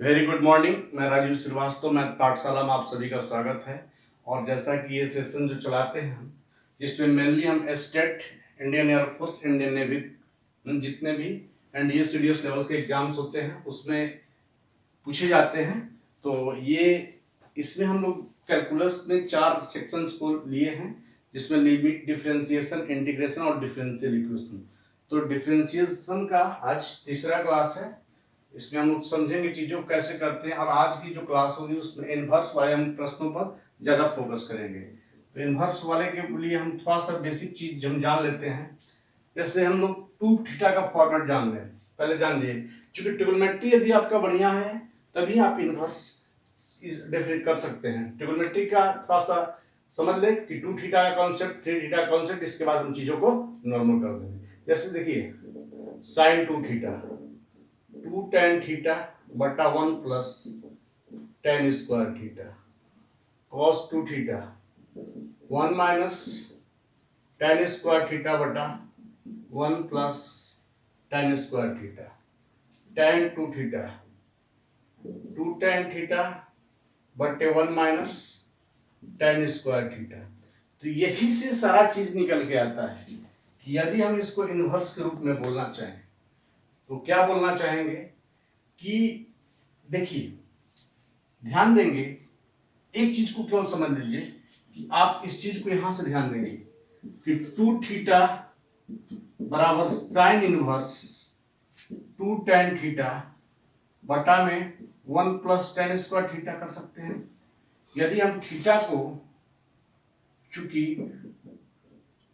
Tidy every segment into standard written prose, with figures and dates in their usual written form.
Very good morning. मैं राजीव श्रीवास्तव, मैं पाठशाला में आप सभी का स्वागत है। और जैसा कि ये सेशन जो चलाते हैं हम, इसमें मेनली हम state, Indian air force, Indian navy, जितने भी एनडीए सीडीएस लेवल के एग्जाम्स होते हैं उसमें पूछे जाते हैं। तो ये इसमें हम लोग कैलकुलस में 4 सेक्शंस को लिए हैं, जिसमें लिमिट, डिफरेंशिएशन, इंटीग्रेशन और डिफरेंशियल इक्वेशन। तो डिफरेंशिएशन का आज तीसरा क्लास है। इसमें हम लोग समझेंगे चीजों को कैसे करते हैं, और आज की जो क्लास होगी उसमें इनवर्स वाले हम प्रश्नों पर ज्यादा फोकस करेंगे। तो इनवर्स वाले के लिए हम थोड़ा सा बेसिक चीज हम जान लेते हैं। जैसे हम लोग 2 थीटा का फॉर्मेट जान लें, पहले जान लिए। चूंकि ट्रिग्नोमेट्री यदि आपका बढ़िया है तभी आप इनवर्स डेफिनेट कर सकते हैं। ट्रिग्नोमेट्री का थोड़ा सा समझ लें कि 2 थीटा का कॉन्सेप्ट, 3 थीटा का कॉन्सेप्ट, इसके बाद हम चीजों को नॉर्मल कर देंगे। जैसे देखिए, साइन 2 थीटा 2 tan थीटा बटा 1 plus tan square theta, cos 2 theta 1 minus tan square theta बटा 1 plus tan square theta, tan 2 theta 2 tan theta बटे 1 माइनस tan स्क्वायर थीटा। तो यही से सारा चीज निकल के आता है कि यदि हम इसको इनवर्स के रूप में बोलना चाहें तो क्या बोलना चाहेंगे कि देखिए, ध्यान देंगे एक चीज को, क्यों समझ लीजिए कि आप इस चीज को यहां से ध्यान देंगे कि 2 थीटा बराबर साइन इनवर्स 2 tan थीटा बटा में 1 प्लस tan स्क्वायर थीटा कर सकते हैं। यदि हम थीटा को, चूंकि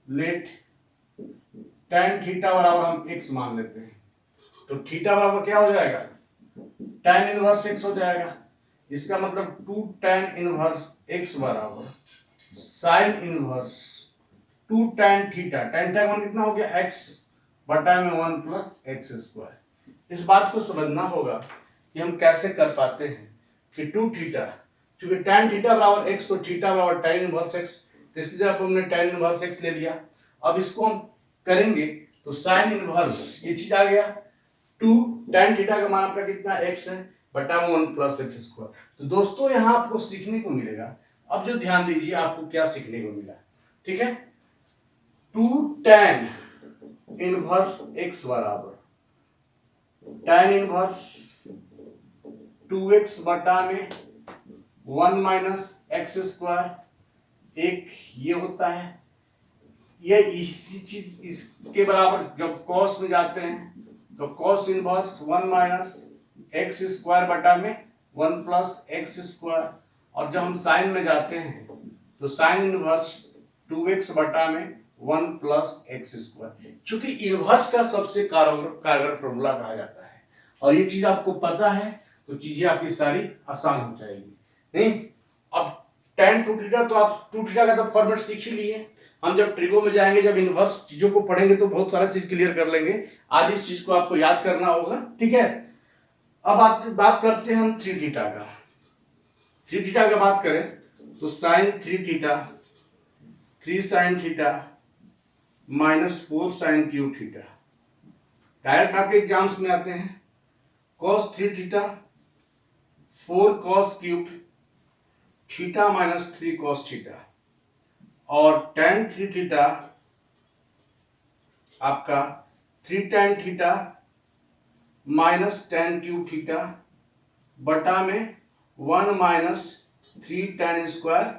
लेट tan थीटा बराबर हम x मान लेते हैं, तो थीटा बराबर क्या हो जाएगा, tan इनवर्स x हो जाएगा। इसका मतलब 2 tan इनवर्स x बराबर sign inverse 2 tan theta, tan का मान कितना हो गया, x बटा में 1 प्लस x स्क्वायर। इस बात को समझना होगा कि हम कैसे कर पाते हैं कि 2 थीटा, चूंकि tan थीटा बराबर x, तो थीटा बराबर tan इनवर्स x, तो इसकी जगह पर हमने tan इनवर्स x ले लिया। अब इसको हम करेंगे तो साइन इनवर्स, ये चीज आ गया 2 tan थीटा का मान आपका कितना x है बटा 1 प्लस x स्क्वायर। तो दोस्तों यहां आपको सीखने को मिलेगा, अब जो ध्यान दीजिए आपको क्या सीखने को मिला, ठीक है। 2 tan इनवर्स x बराबर tan इनवर्स 2x बटा में 1 माइनस x स्क्वायर, एक ये होता है। ये इसी चीज इसके बराबर जब cos में जाते हैं तो cos inverse 1 minus x square बटा में 1 प्लस एक्स स्क्वायर, और जब हम साइन में जाते हैं तो साइन इनवर्स 2x बटा में 1 प्लस एक्स स्क्वायर। चूंकि इनवर्स का सबसे कारगर फॉर्मूला कहा जाता है और ये चीज आपको पता है तो चीजें आपकी सारी आसान हो जाएगी। नहीं, अब tan 2 थीटा, तो आप 2 थीटा का तो फॉर्मेट सीख ही लिए। हम जब ट्रिगो में जाएंगे, जब इनवर्स चीजों को पढ़ेंगे तो बहुत सारा चीज क्लियर कर लेंगे। आज इस चीज को आपको याद करना होगा, ठीक है। अब बात करते हैं हम 3 थीटा का। 3 थीटा का बात करें तो sine 3 theta 3 sine theta minus 4 sine cube theta, direct आपके एग्जाम्स में आते हैं। cos 3 theta 4 cos cube theta minus 3 cos theta, और tan 3 थीटा आपका 3 tan theta minus tan cube theta बटा में 1 माइनस 3 tan स्क्वायर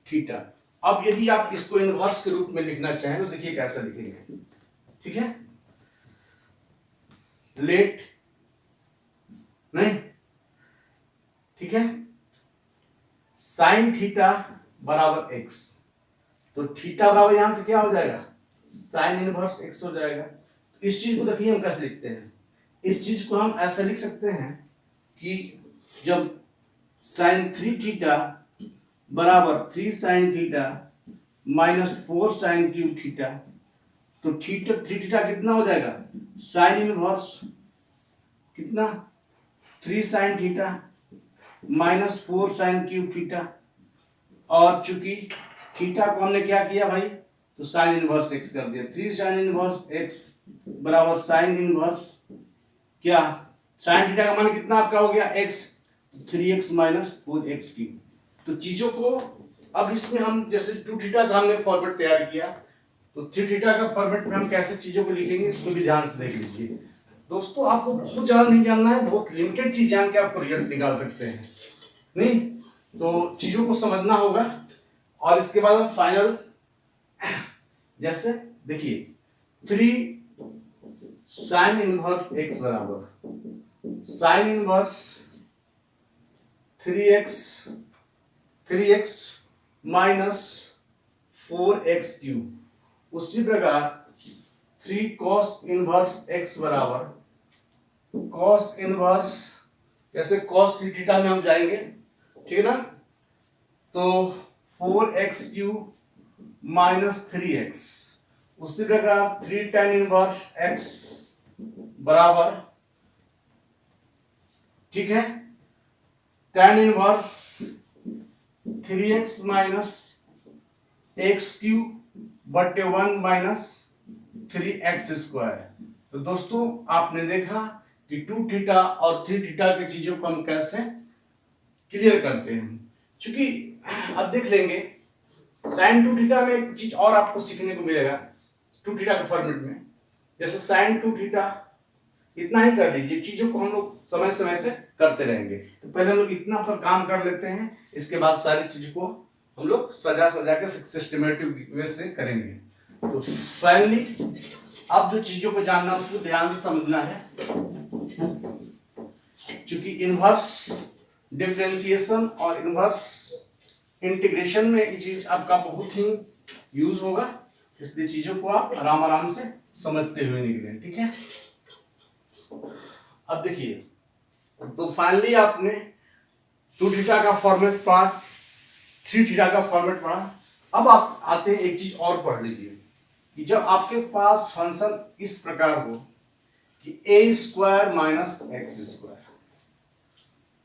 थीटा। अब यदि आप इसको इनवर्स के रूप में लिखना चाहें तो देखिए कैसे लिखेंगे, ठीक है। लेट नहीं, ठीक है, साइन थीटा बराबर x, तो थीटा बराबर यहां से क्या हो जाएगा, साइन इनवर्स x हो जाएगा। इस चीज को देखिए हम कैसे लिखते हैं। इस चीज को हम ऐसा लिख सकते हैं कि जब साइन 3 थीटा बराबर 3 sine theta minus 4 sine cube theta, तो थीटा 3 थीटा कितना हो जाएगा, साइन इनवर्स कितना 3 sine theta minus 4 sine cube theta, और चूंकि थीटा को हमने क्या किया भाई, तो साइन इनवर्स x कर दिया। 3 साइन इनवर्स x बराबर साइन इनवर्स क्या साइन थीटा का मान कितना आपका हो गया x, 3x minus 4x cube. तो चीजों को अब इसमें हम जैसे 2 थीटा का हमने फॉर्मेट तैयार किया, तो 3 थीटा का फॉर्मेट में हम कैसे चीजों को लिखेंगे इसको भी ध्यान से देख लीजिए दोस्तों। आपको बहुत ज्यादा नहीं जानना है, बहुत लिमिटेड चीज जान के आपको रिजल्ट निकाल सकते हैं, नहीं तो चीजों को समझना होगा। और इसके बाद हम फाइनल जैसे देखिए 3 साइन इनवर्स x बराबर sine inverse 3x minus 4x cube. उसी प्रकार 3 cos इनवर्स x बराबर cos इनवर्स, जैसे cos 3 थीटा में हम जाएंगे, ठीक है ना, तो 4x क्यूब माइनस 3x। उसी प्रकार 3 tan इनवर्स x बराबर, ठीक है, tan inverse 3x minus x cube बटे 1 माइनस 3x स्क्वायर। तो दोस्तों आपने देखा कि 2 थीटा और 3 थीटा की चीजों को हम कैसे क्लियर करते हैं। क्योंकि अब देख लेंगे साइन 2 थीटा में एक चीज और आपको सीखने को मिलेगा 2 थीटा के फॉर्मेट में। जैसे साइन 2 थीटा इतना ही कर लीजिए, चीजों को हम लोग समय समय पे करते रहेंगे। तो पहले हम लोग इतना पर काम कर लेते हैं, इसके बाद सारी चीज को हम लोग सजा सजा के सिस्टमेटिक वे से करेंगे। तो फाइनली अब जो चीजों को जानना है उसको ध्यान से समझना है, क्योंकि इनवर्स डिफरेंशिएशन और इनवर्स इंटीग्रेशन में ये चीज आपका बहुत ही यूज होगा, इसलिए चीजों को आप आराम आराम से समझते हुए निकलें, ठीक है। अब देखिए, तो फाइनली आपने 2 थीटा का फॉर्मेट पढ़ा, 3 थीटा का फॉर्मेट पढ़ा। अब आप आते हैं एक चीज और पढ़ लीजिए कि जब आपके पास फंक्शन इस प्रकार हो कि a square minus x square,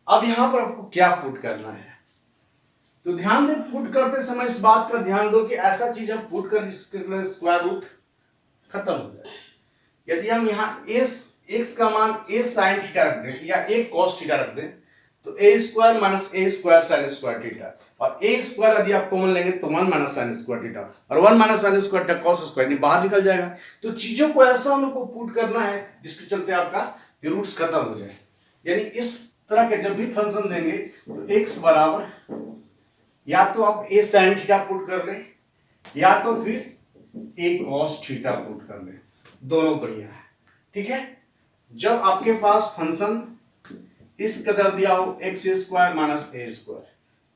अब यहां पर आपको क्या पुट करना है, तो ध्यान दे पुट करते समय इस बात का ध्यान दो कि ऐसा चीज आप पुट कर जिसके स्क्वायर रूट खत्म हो जाए। यदि हम यहाँ x का मान a साइन थीटा रख दें या a cos थीटा रख दें, तो a square minus a square sine square theta, और a स्क्वायर यदि आप कॉमन लेंगे तो 1 माइनस साइन स्क्वायर थीटा, और 1 minus sine square theta cos square बाहर निकल जाएगा। तो चीजों को ऐसा हम लोग को पुट करना है जिसके चलते आपका रूट्स खत्म हो जाए। यानी इस तरह के जब भी फंक्शन देंगे तो x बराबर या तो आप a साइन थीटा पुट कर लें या तो फिर a cos थीटा पुट कर लें, दोनों बढ़िया है, ठीक है। जब आपके पास फंक्शन इस कदर दिया हो एक्स स्क्वायर माइनस ए स्क्वायर,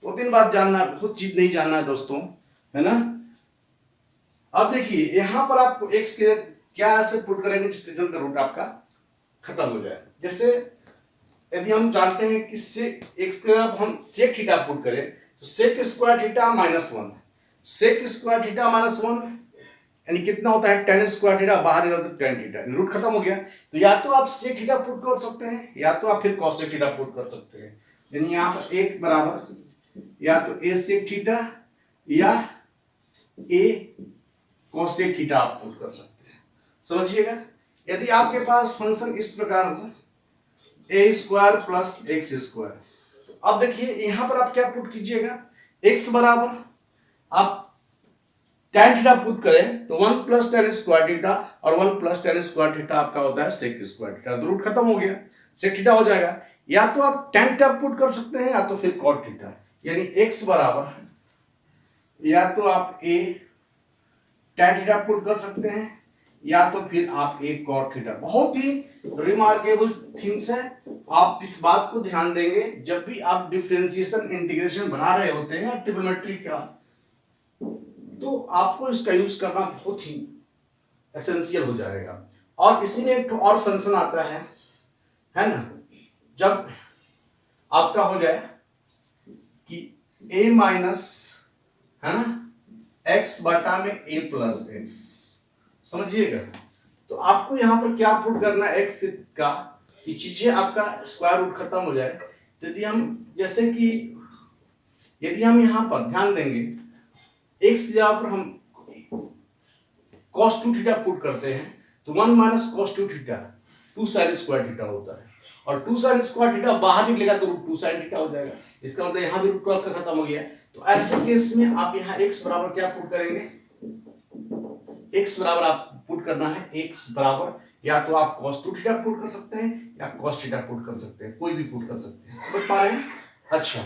तो 2-3 बात जानना है, बहुत चीज नहीं जानना है दोस्तों, है ना। अब देखिए यहां पर आपको एक्स के क्या ऐसे पुट करेंगे जिसके चलते रूट आपका खत्म हो जाए। जैसे यदि हम जानते हैं कि एक्स के हम सेक थीटा पुट करें तो sec square theta minus 1, sec square theta minus 1 यानी कितना होता है tan स्क्वायर थीटा, बाहर निकलता है tan थीटा, रूट खत्म हो गया। तो या तो आप sec थीटा पुट कर सकते हैं या तो आप फिर cos थीटा पुट कर सकते हैं। यानी यहाँ पर एक बराबर या तो a sec थीटा या a cos थीटा आप पुट कर सकते हैं, समझिएगा। यदि आपके पास फंक्शन इस प्रकार हो a square plus x square, तो अब देखिए यहाँ पर आप क्या पुट कीजिएगा, x बराबर आप tan थीटा पुट करें तो 1 प्लस tan स्क्वायर थीटा, और 1 प्लस tan स्क्वायर थीटा आपका होता है sec स्क्वायर थीटा, तो रूट खत्म हो गया, sec थीटा हो जाएगा। या तो आप tan थीटा पुट कर सकते हैं या तो फिर cot थीटा, यानी x बराबर या तो आप a tan थीटा पुट कर सकते हैं या तो फिर आप a cot थीटा। बहुत ही रिमार्केबल थिंग्स है, आप इस बात को ध्यान देंगे जब भी आप डिफरेंशिएशन इंटीग्रेशन बना रहे होते हैं ट्रिग्नोमेट्री का, तो आपको इसका यूज करना बहुत ही एसेंशियल हो जाएगा। और इसी में एक और फंक्शन आता है ना, जब आपका हो जाए कि a माइनस, है ना, x बटा में a प्लस एक्स, समझिएगा। तो आपको यहां पर क्या पुट करना है x का कि चीजें आपका स्क्वायर रूट खत्म हो जाए। यदि हम जैसे कि यदि हम यहां पर ध्यान देंगे x की जगह पर हम cos 2 थीटा पुट करते हैं तो 1 minus cos 2 theta 2 sign square theta होता है, और 2 sin स्क्वायर थीटा बाहर निकलेगा तो √2 sin थीटा हो जाएगा। इसका मतलब यहाँ भी √12 का खत्म हो गया। तो ऐसे केस में आप यहाँ x बराबर क्या पुट करेंगे, x बराबर आप पुट करना है, x बराबर या तो आप cos 2 थीटा पुट कर सकते हैं या cos थीटा पुट कर सकते हैं, कोई भी पुट कर सकते हैं। समझ पा रहे हैं? अच्छा,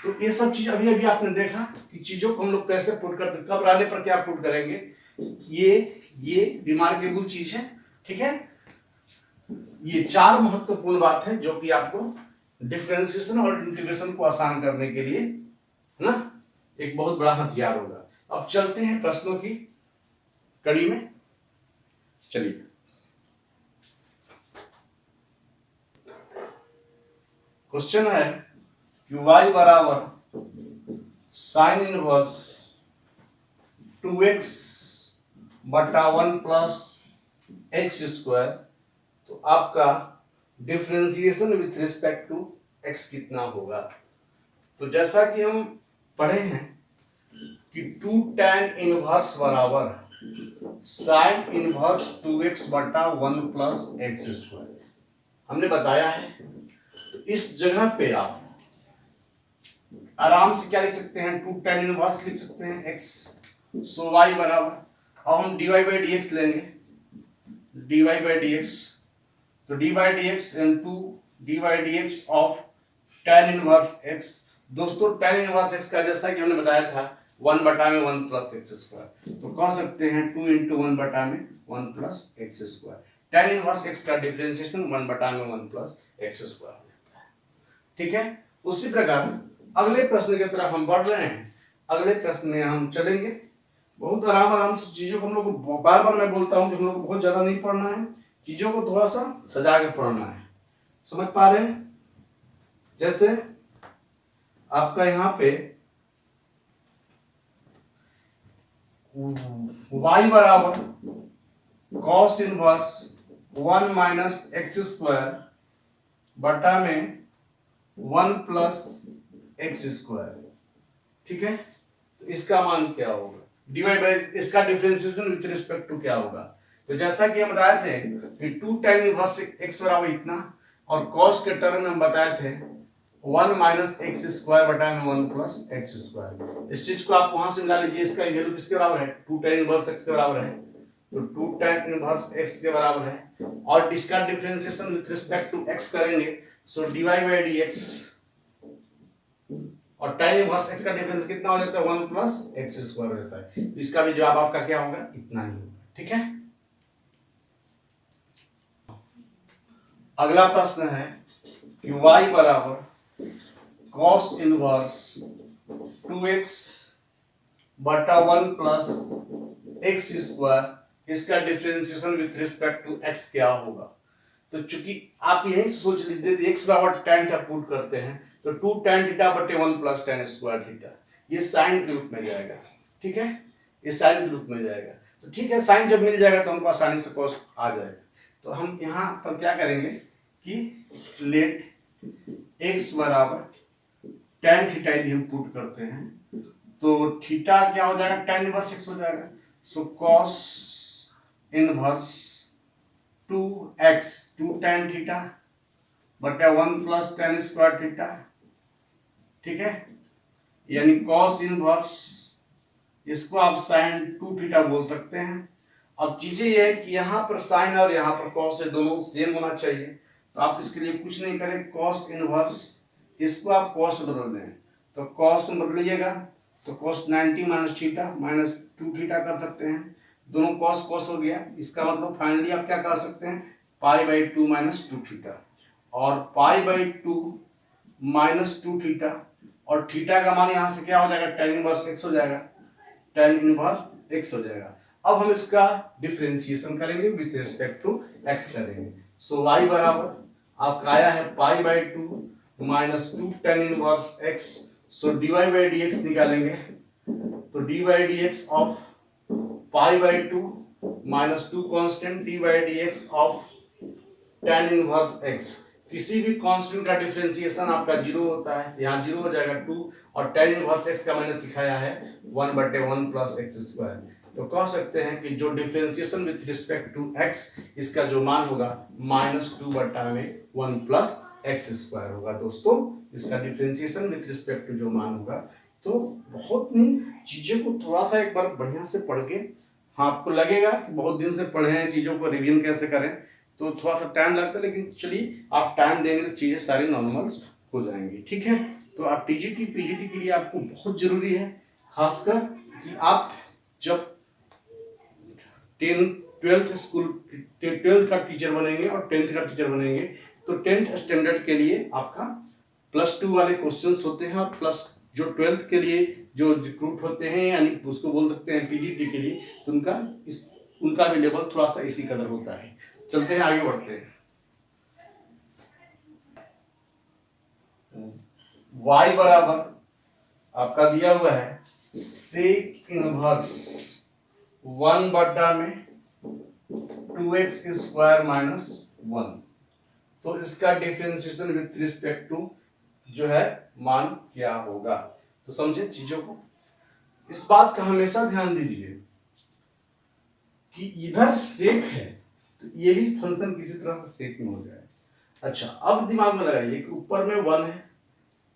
तो ये सब चीज अभी अभी आपने देखा कि चीजों को हम लोग कैसे पुट करते, कब रहने पर क्या पुट करेंगे, ये रिमार्केबल चीज है। ठीक है, ये 4 महत्वपूर्ण बात है जो कि आपको डिफरेंशिएशन और इंटीग्रेशन को आसान करने के लिए ना एक बहुत बड़ा हथियार होगा। अब चलते हैं प्रश्नों की कड़ी में। चलिए, क्वेश्चन है कि y बराबर साइन इनवर्स 2x बटा 1 प्लस एक्स स्क्वायर, तो आपका differentiation with respect to x कितना होगा। तो जैसा कि हम पढ़े हैं कि 2 tan इनवर्स बराबर साइन इनवर्स 2x बटा 1 प्लस एक्स स्क्वायर हमने बताया है। तो इस जगह पे आप आराम से क्या लिख सकते हैं, 2 tan इनवर्स लिख सकते हैं x। सो y बराबर, अब हम dy बाई dx लेंगे, dy बाई dx, तो dy by dx into dy by dx of tan inverse x। दोस्तों tan इनवर्स x का जैसा कि हमने बताया था 1 बटा में 1 प्लस एक्स स्क्वायर, तो कह सकते हैं 2 इंटू 1 बटा में 1 plus x square. tan inverse x का डिफरेंशिएशन 1 बटा में 1 प्लस एक्स स्क्वायर हो जाता है। ठीक है, उसी प्रकार अगले प्रश्न की तरफ हम बढ़ रहे हैं। अगले प्रश्न में हम चलेंगे, बहुत आराम से चीजों को हम लोग को बार बार मैं बोलता हूं कि हम लोग को बहुत ज्यादा नहीं पढ़ना है, चीजों को थोड़ा सा सजा के पढ़ना है। समझ पा रहे हैं? जैसे आपका यहाँ पे y बराबर cos inverse 1 minus x square बटा में 1 प्लस एक्स स्क्वायर। ठीक है, तो इसका मान क्या होगा, डिवाइड बाय इसका डिफरेंशिएशन विथ रिस्पेक्ट टू क्या होगा। तो जैसा कि हम बताए थे कि 2 tan इनवर्स x बराबर इतना, और cos के टर्म में हम बताए थे 1 माइनस एक्स स्क्वायर बटा में 1 प्लस एक्स स्क्वायर। इस चीज को आप वहां से मिला लीजिए, इसका वैल्यू किसके बराबर है, 2 tan इनवर्स x के बराबर है, तो 2 tan इनवर्स x के बराबर है। और इसका differentiation with respect to x करेंगे, सो dy बाय dx, और tan इनवर्स x का डिफरेंस कितना हो जाता है, 1 प्लस एक्स स्क्वायर हो जाता है। तो इसका भी जवाब आपका क्या होगा, इतना ही होगा। ठीक है, अगला प्रश्न है कि y बराबर cos इनवर्स 2x बटा 1 प्लस एक्स स्क्वायर, इसका differentiation with respect to x क्या होगा। तो चूंकि आप यही सोच लीजिए x बराबर tan थीटा पुट करते हैं, तो 2 tan थीटा बटे 1 प्लस tan स्क्वायर थीटा, ये साइन के रूप में जाएगा। ठीक है, ये साइन के रूप में जाएगा। तो ठीक है, साइन जब मिल जाएगा तो हमको आसानी से cos आ जाएगा। तो हम यहाँ पर क्या करेंगे कि लेट x बराबर tan थीटा यदि हम पुट करते हैं तो थीटा क्या हो जाएगा, tan इनवर्स x हो जाएगा। सो cos inverse 2x 2 tan theta बटे 1 प्लस tan स्क्वायर थीटा। ठीक है, यानी cos इनवर्स, इसको आप sin 2 थीटा बोल सकते हैं। अब चीजें ये है कि यहाँ पर sin और यहाँ पर cos से दोनों सेम होना चाहिए, तो आप इसके लिए कुछ नहीं करें, cos इनवर्स इसको आप cos से बदल दें, तो cos में बदलिएगा तो cos 90 minus theta minus 2 theta कर सकते हैं, दोनों cos cos हो गया। इसका मतलब फाइनली आप क्या कर सकते हैं, पाई बाई 2 माइनस 2 थीटा, और पाई बाई 2 माइनस 2 थीटा, और थीटा का मान यहाँ से क्या हो जाएगा, tan इनवर्स x हो जाएगा, tan इनवर्स x हो जाएगा। अब हम इसका डिफरेंशिएशन करेंगे विथ रिस्पेक्ट टू x करेंगे। सो y बराबर आपका आया है pi by 2 minus 2 tan inverse x। So dy by dx निकालेंगे, तो dy by dx of pi by 2 minus 2 constant dy by dx of tan inverse x। किसी भी कांस्टेंट का डिफरेंशिएशन आपका 0 होता है, यहाँ 0 हो जाएगा 2, और tan इनवर्स x का मैंने सिखाया है 1 बटे 1 प्लस एक्स स्क्वायर। तो कह सकते हैं कि जो differentiation with respect to x इसका जो मान होगा -2/1 प्लस एक्स स्क्वायर होगा दोस्तों। इसका डिफरेंशिएशन विथ रिस्पेक्ट टू जो मान होगा। तो बहुत नहीं, चीज़ों को थोड़ा सा एक बार बढ़िया से पढ़ के, हाँ आपको लगेगा कि बहुत दिन से पढ़े हैं, चीज़ों को रिवीजन कैसे करें, तो थोड़ा सा टाइम लगता है, लेकिन चलिए आप टाइम देंगे तो चीज़ें सारी नॉर्मल्स हो जाएंगी, ठीक है। तो आप टीजीटी पीजीटी के लिए आपको बहुत जरूरी है, खासकर कि आप जब 12th का टीचर बनेंगे और 10th का टीचर बनेंगे, तो 10th स्टैंडर्ड के लिए आपका +2 वाले क्वेश्चंस होते हैं, और प्लस जो 12th के लिए जो रिक्रूट होते हैं, यानी उसको बोल सकते हैं पीजीटी के लिए, तो उनका भी लेवल थोड़ा सा इसी कदर होता है। चलते हैं, आगे बढ़ते हैं। y बराबर आपका दिया हुआ है सेक इनवर्स 1/2x² - 1। तो इसका डिफरेंशिएशन विथ रिस्पेक्ट टू जो है मान क्या होगा। तो समझे चीजों को, इस बात का हमेशा ध्यान दीजिए कि इधर सेक है तो ये भी फंक्शन किसी तरह से सेक में हो जाए। अच्छा, अब दिमाग में लगाइए कि ऊपर में 1 है,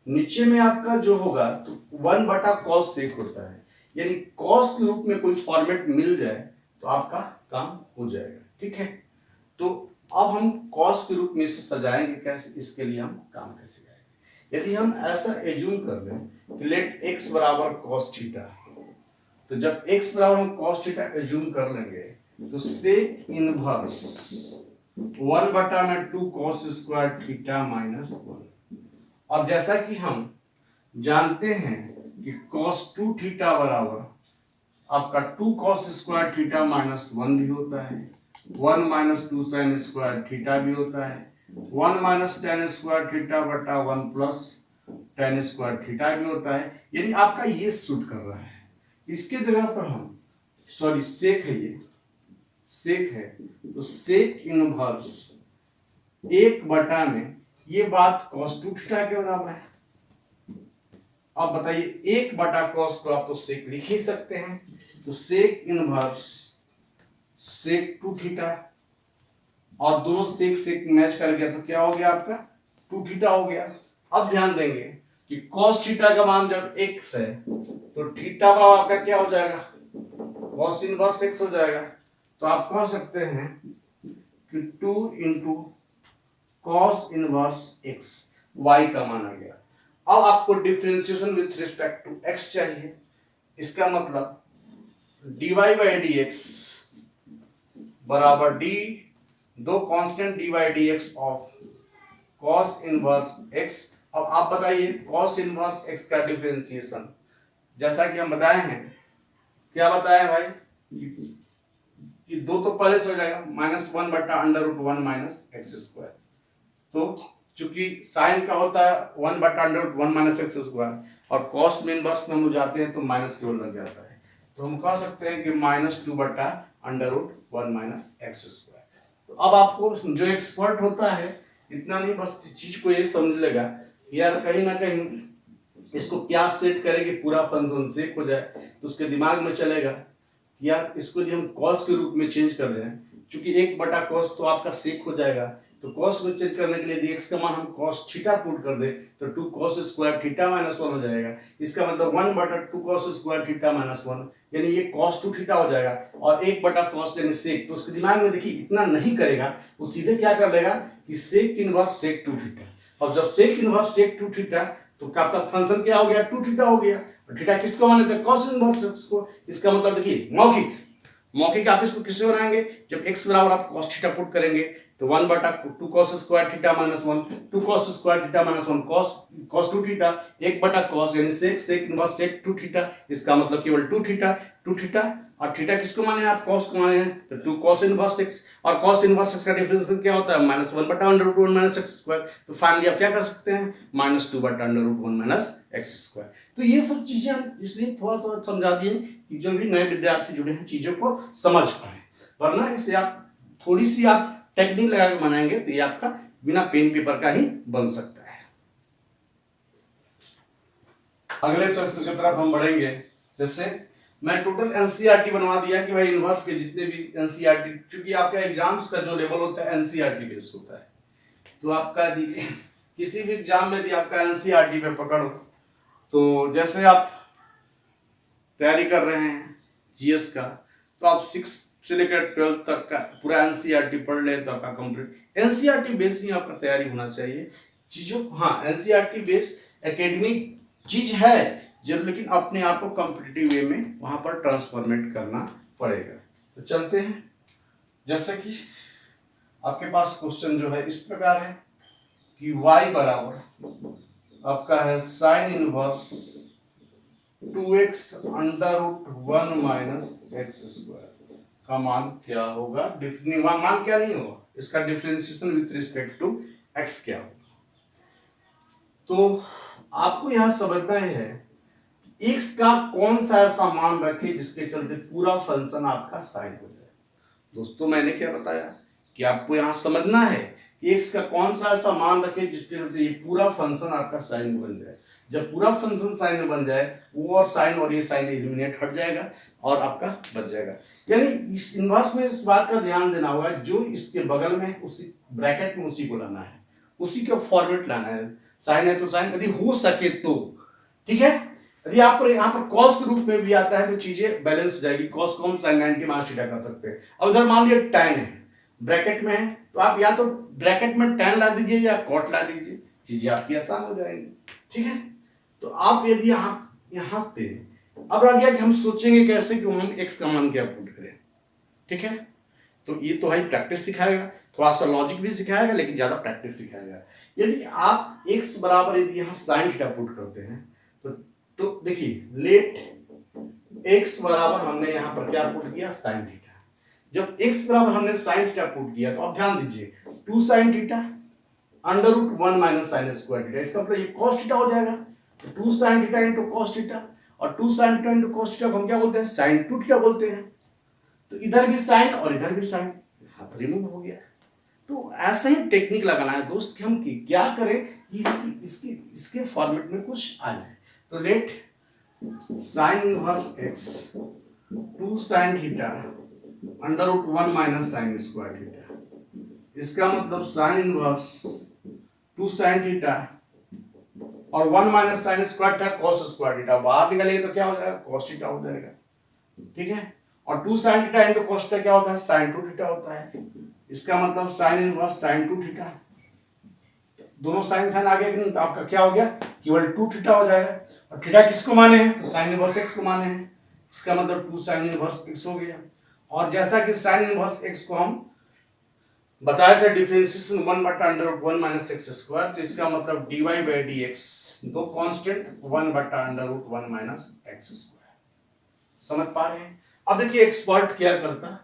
नीचे में आपका जो होगा तो 1/cos सेक होता है, यानी cos के रूप में कोई फॉर्मेट मिल जाए तो आपका काम हो जाएगा, ठीक है। तो अब हम cos के रूप में इसे सजाएंगे कैसे, इसके लिए हम काम कैसे करेंगे। यदि हम ऐसा एज्यूम कर लें कि लेट x बराबर cos थीटा, तो जब x बराबर हम cos थीटा एज्यूम कर लेंगे तो sec inverse 1/2 cos square theta minus 1। अब जैसा कि हम जानते हैं कि cos 2 थीटा बराबर आपका 2 cos स्क्वायर थीटा माइनस 1 भी होता है, 1 - 2 sin स्क्वायर थीटा भी होता है, 1 - tan स्क्वायर थीटा बटा 1 प्लस tan स्क्वायर थीटा भी होता है। यानी आपका ये सूट कर रहा है, इसके जगह पर हम सॉरी सेक है, ये सेक है, तो सेक इनवर्स 1 में ये बात cos 2 थीटा के बराबर है। अब बताइए 1/cos को आप तो सेक लिख ही सकते हैं, तो सेक इनवर्स सेक 2 थीटा, और दोनों सेक सेक मैच कर गया तो क्या हो गया आपका 2 थीटा हो गया। अब ध्यान देंगे कि cos थीटा का मान जब x है तो थीटा बराबर आपका क्या हो जाएगा, cos इनवर्स x हो जाएगा। तो आप कह सकते हैं कि 2 × cos इनवर्स x y का मान आ गया। अब आपको differentiation with respect to x चाहिए, इसका मतलब dy/dx बराबर दो constant dy/dx of cos inverse x। अब आप बताइए cos इनवर्स x का डिफरेंशिएशन, जैसा कि हम बताए हैं, क्या बताए भाई, ये दो तो पहले से हो जाएगा -1/√1 - x²। तो चूंकि साइन का होता है 1/√1 - x² और cos में इनवर्स में हम जाते हैं तो माइनस केवल लग जाता है, तो हम कह सकते हैं कि -2/√1 - x²। तो अब आपको जो एक्सपर्ट होता है इतना नहीं, बस चीज को ये समझ लेगा यार कहीं ना कहीं इसको क्या सेट करे कि पूरा फंक्शन सेक हो जाए, तो उसके दिमाग में चलेगा यार इसको यदि हम cos के रूप में चेंज कर रहे हैं, चूंकि 1/cos तो आपका सेक हो जाएगा, तो cos में चेंज करने के लिए यदि x का मान हम cos थीटा पुट कर दे तो 2 cos स्क्वायर थीटा माइनस 1 हो जाएगा। इसका मतलब 1/2 cos स्क्वायर थीटा माइनस 1, यानी ये cos 2 थीटा हो जाएगा, और 1/cos यानी सेक। तो उसके दिमाग में देखिए इतना नहीं करेगा, वो सीधे क्या कर लेगा कि सेक इनवर्स सेक 2 थीटा, और जब सेक इनवर्स सेक 2 थीटा तो आपका फंक्शन क्या हो गया 2 थीटा हो गया, और थीटा किसको माने थे cos इनवर्स को। इसका मतलब देखिए मौखिक आप इसको किससे बनाएंगे, जब x बराबर आप cos थीटा पुट करेंगे तो 1/2 cos square theta minus 1, 2 cos square theta minus 1 cos 2 theta 1/cos यानी सेक इनवर्स सेक 2 थीटा। इसका मतलब केवल 2 थीटा, और थीटा किसको माने आप cos को माने हैं, तो 2 cos इनवर्स x, और cos इनवर्स x का डिफरेंशियल क्या होता है -1/√1 - x²। तो फाइनली आप क्या कर सकते हैं -2/√1 - x²। तो ये सब चीजें हम इसलिए थोड़ा समझा दिए कि जो भी नए विद्यार्थी जुड़े हैं चीजों को समझ पाए, वरना इसे आप थोड़ी सी आप टेक्निक लगा के बनाएंगे तो ये आपका बिना पेन पेपर का ही बन सकता है। अगले प्रश्न की तरफ हम बढ़ेंगे, जैसे मैं टोटल एनसीईआरटी बनवा दिया कि भाई इनवर्स के जितने भी एनसीईआरटी, क्योंकि आपका एग्जाम्स का जो लेवल होता है एनसीईआरटी बेस्ड होता है, तो आपका किसी भी एग्जाम में यदि आपका एनसीईआरटी पे पकड़ हो, तो जैसे आप तैयारी कर रहे हैं जीएस का, तो आप 6 से लेकर 12 तक का पूरा एनसीईआरटी पढ़ ले तो आपका कंप्लीट एनसीईआरटी बेस ही आपका तैयारी होना चाहिए चीजों। हाँ, एनसीईआरटी बेस एकेडमिक चीज है जरूर, लेकिन अपने आप को कॉम्पिटिटिव वे में वहां पर ट्रांसफॉर्मेट करना पड़ेगा। तो चलते हैं, जैसे कि आपके पास क्वेश्चन जो है इस प्रकार है कि y बराबर आपका है sine inverse 2x under root 1 minus x square का मान क्या होगा। मान क्या नहीं होगा, इसका differentiation with respect to x क्या होगा। तो आपको यहां समझना है x का कौन सा ऐसा मान रखे जिसके चलते पूरा फंक्शन आपका साइन हो जाए। दोस्तों मैंने क्या बताया कि आपको यहां समझना है कि x का कौन सा ऐसा मान रखे जिसके चलते ये पूरा फंक्शन आपका साइन बन जाए। जब पूरा फंक्शन साइन में बन जाए, वो और साइन और ये साइन एलिमिनेट हट जाएगा और आपका बच जाएगा। यानी इस इनवर्स में इस बात का ध्यान देना होगा, जो इसके बगल में उसी ब्रैकेट में उसी को लाना है, उसी का फॉर्मेट लाना है। साइन है तो साइन, यदि हो सके तो ठीक है। यदि आप यहाँ पर कॉस के रूप में भी आता है तो चीजें बैलेंस हो जाएगी। कॉस को हम साइन 90 माइनस थीटा कर सकते हैं। अब इधर मान लिया tan है, ब्रैकेट में है, तो आप या तो ब्रैकेट में tan ला दीजिए या कॉट ला दीजिए, चीजें आपकी आसान हो जाएंगी। ठीक है, तो आप यदि यहाँ पे अब आ गया कि हम सोचेंगे कैसे कि हम x का मान क्या पुट करें। ठीक है, तो ये तो भाई प्रैक्टिस सिखाएगा, थोड़ा सा लॉजिक भी सिखाएगा, लेकिन ज्यादा प्रैक्टिस सिखाएगा। यदि आप x बराबर यदि यहाँ साइन थीटा पुट करते हैं तो देखिए लेट x बराबर हमने यहाँ पर क्या पुट किया, साइन थीटा। जब x बराबर हमने साइन थीटा पुट किया तो अब ध्यान दीजिए 2 sine theta under root 1 minus sine square theta, इसका मतलब ये कॉस थीटा हो जाएगा। तो 2 sine theta into cos theta, और 2 sine theta into cos theta को हम क्या बोलते हैं, साइन 2 थीटा बोलते हैं। तो इधर भी साइन और इधर भी साइन, यहाँ पर रिमूव हो गया। तो ऐसा ही टेक्निक लगाना है दोस्त कि हम क्या करें कि इसके फॉर्मेट में कुछ आ जाए। तो let sine inverse x 2 sine theta under root 1 minus sine square theta, इसका मतलब साइन इनवर्स 2 साइन थीटा और 1 minus sine square theta cos square theta, बाहर निकालेंगे तो क्या हो जाएगा, कॉस थीटा हो जाएगा। ठीक है, और 2 sine theta into cos theta क्या होता है, साइन 2 थीटा होता है। इसका मतलब साइन इनवर्स साइन 2 थीटा, दोनों साइन साइन आ गया कि नहीं, तो आपका क्या हो गया, केवल 2 थीटा हो जाएगा। और थीटा किसको माने हैं, तो साइन इनवर्स x को माने हैं, इसका मतलब 2 साइन इनवर्स x हो गया। और जैसा कि साइन इनवर्स x को हम बताया था डिफरेंशिएशन 1/√1 माइनस एक्स स्क्वायर, तो इसका मतलब dy/dx दो कांस्टेंट 1/√1 माइनस एक्स स्क्वायर। समझ पा रहे हैं। अब देखिए एक्सपर्ट क्या करता है,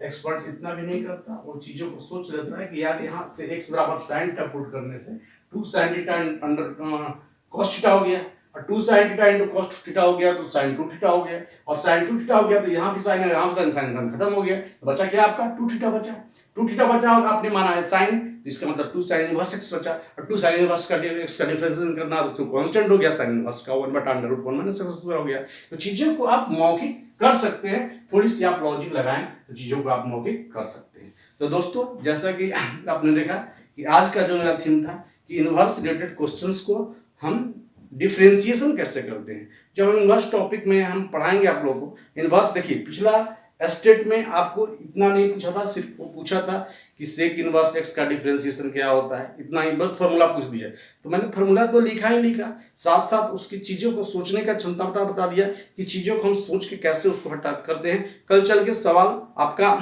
एक्सपर्ट इतना भी नहीं करता, वो चीजों को सोच लेता है कि यार यहाँ से x बराबर साइन थीटा पुट करने से 2 sine theta under cos theta हो गया, और 2 sine theta into cos theta हो गया तो साइन 2 थीटा हो गया, और साइन 2 थीटा हो गया तो यहाँ भी साइन है, यहाँ भी साइन, साइन खत्म हो गया, तो बचा क्या आपका 2 थीटा बचा। 2 थीटा बचा और आपने माना है साइन, तो इसका मतलब 2 साइन इनवर्स x बचा, और 2 साइन इनवर्स का x का डिफरेंशिएशन करना तो कांस्टेंट हो गया, साइन इनवर्स का 1/√1 माइनस एक्स स्क्वायर हो गया। तो चीजों को आप मौखिक कर सकते हैं, थोड़ी सी आप लॉजिक लगाएं तो चीजों को आप मौखिक कर सकते हैं। तो दोस्तों जैसा कि आपने देखा कि आज का जो मेरा थीम था कि इनवर्स रिलेटेड क्वेश्चंस को हम डिफरेंशिएशन कैसे करते हैं। जब हम इनवर्स टॉपिक में हम पढ़ाएंगे आप लोगों को इनवर्स, देखिए पिछला स्टेट में आपको इतना नहीं पूछा था, सिर्फ वो पूछा था कि सेक इनवर्स एक्स का डिफरेंशिएशन क्या होता है, इतना ही बस फॉर्मूला पूछ दिया। तो मैंने फॉर्मूला तो लिखा ही लिखा, साथ साथ उसकी चीज़ों को सोचने का क्षमता बता दिया कि चीज़ों को हम सोच के कैसे उसको हटा करते हैं। कल चल के सवाल आपका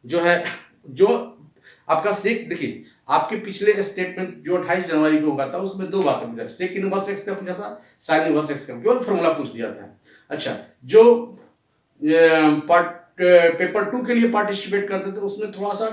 जो है, जो आपका सेक, देखिए आपके पिछले स्टेटमेंट जो 28 जनवरी को हुआ था उसमें 2 बातें पूछा, सेक इनवर्स एक्स का पूछा था, साइन इनवर्स एक्स का, केवल फॉर्मूला पूछ दिया था। अच्छा, जो पेपर 2 के लिए पार्टिसिपेट करते थे उसमें थोड़ा सा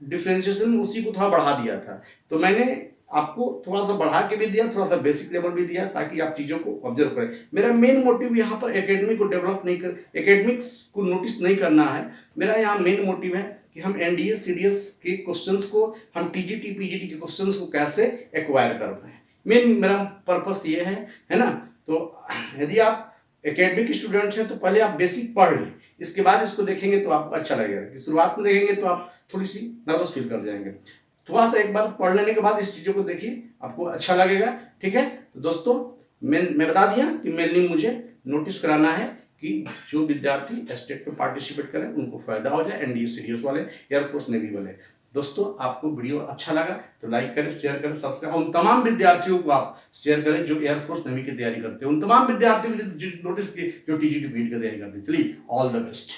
डिफरेंशिएशन उसी को थोड़ा बढ़ा दिया था, तो मैंने आपको थोड़ा सा बढ़ा के भी दिया, थोड़ा सा बेसिक लेवल भी दिया ताकि आप चीज़ों को ऑब्जर्व करें। मेरा मेन मोटिव यहाँ पर एकेडमी को डेवलप नहीं कर, एकेडमिक्स को नोटिस नहीं करना है। मेरा यहाँ मेन मोटिव है कि हम एनडीए सीडीएस के क्वेश्चंस को, हम टीजीटी पीजीटी के क्वेश्चंस को कैसे एक्वायर कर पाए, मेन मेरा पर्पस ये है ना। तो यदि आप एकेडमिक स्टूडेंट्स हैं तो पहले आप बेसिक पढ़ लें, इसके बाद इसको देखेंगे तो आपको अच्छा लगेगा। कि शुरुआत में देखेंगे तो आप थोड़ी सी नर्वस फील कर जाएंगे, थोड़ा सा एक बार पढ़ लेने के बाद इस चीज़ों को देखिए, आपको अच्छा लगेगा। ठीक है, तो दोस्तों मैं बता दिया कि मेनली मुझे नोटिस कराना है कि जो विद्यार्थी स्टेट में पार्टिसिपेट करें उनको फायदा हो जाए, एनडीए सीडीएस वाले, एयरफोर्स नेवी वाले। दोस्तों आपको वीडियो अच्छा लगा तो लाइक करें, शेयर करें, सब्सक्राइब, उन तमाम विद्यार्थियों को आप शेयर करें जो एयरफोर्स नेवी की तैयारी करते हैं, उन तमाम विद्यार्थियों को नोटिस की जो टीजीटी बीट की तैयारी करते हैं। चलिए, ऑल द बेस्ट।